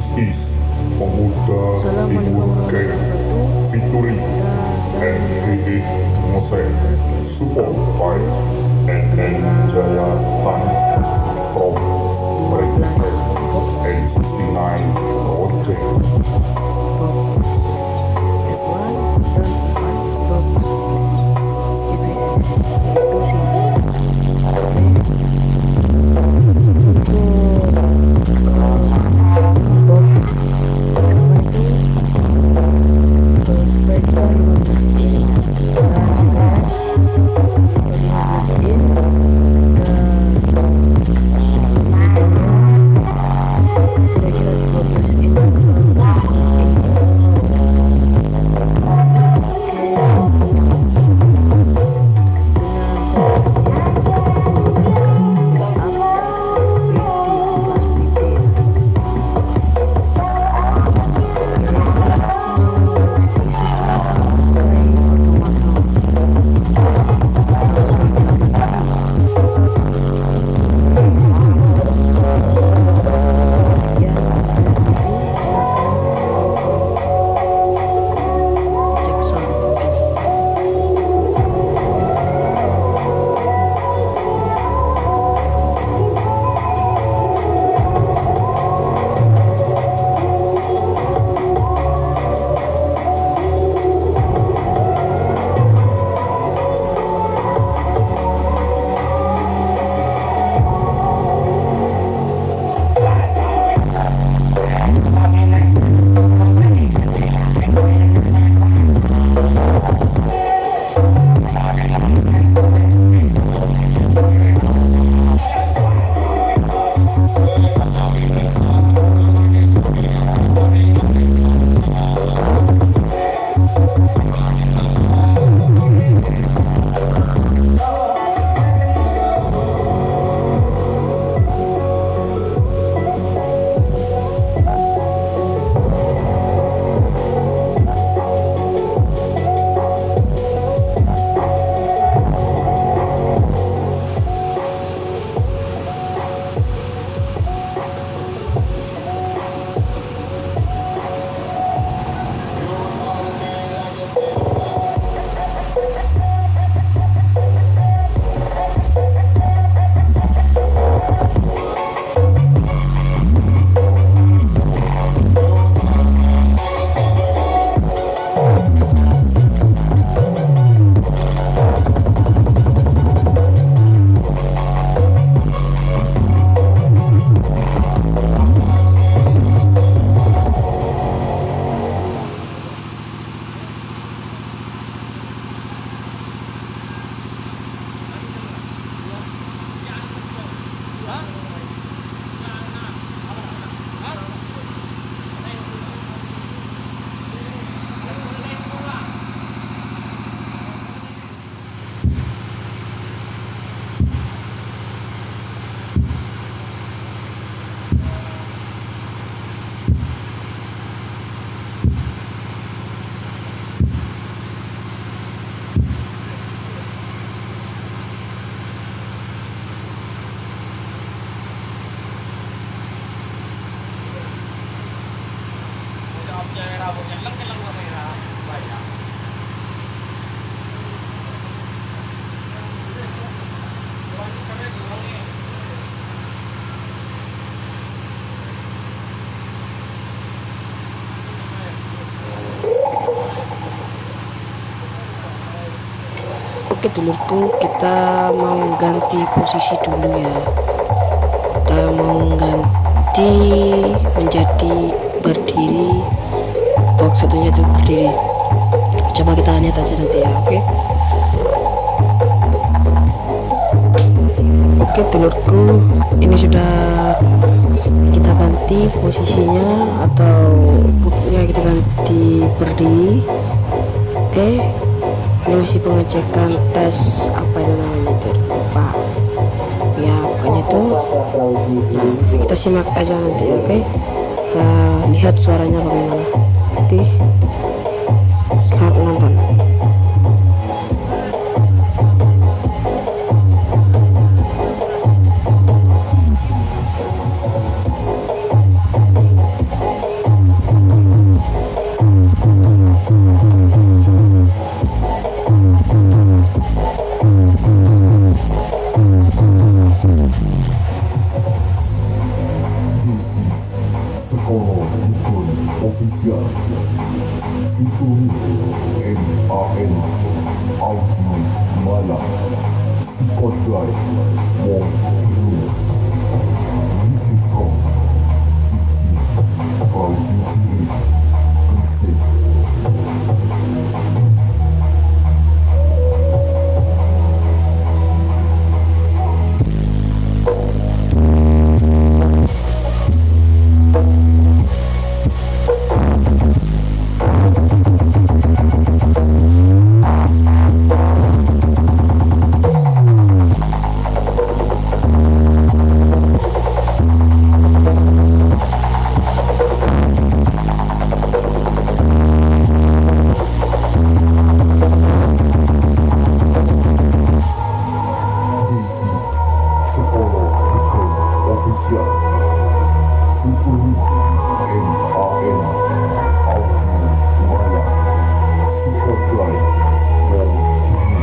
This is Pemuda Timur Gang featuring NDD Mosek, support by NN Jaya Tan from Breakfast and 69 Project. Oke dulurku, kita mau ganti posisi dulu ya. Kita mau ganti menjadi berdiri, box satunya itu berdiri. Coba kita lihat aja nanti ya. Oke dulurku, ini sudah kita ganti posisinya atau booknya kita ganti berdiri. Oke, ini masih pengecekan tes apa itu namanya, lupa ya, pokoknya itu. Nah, kita simak aja nanti. Oke, kita lihat suaranya bagaimana. Oke, selamat menonton. Official featuring MAN Audio Malang Support by Wong Inu. Music from DJ Claudio Kiri Presents. Official featuring MAN Audio Malang Support by Wong Inu.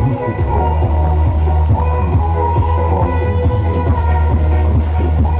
Music from DJ Claudio Kiri Presents.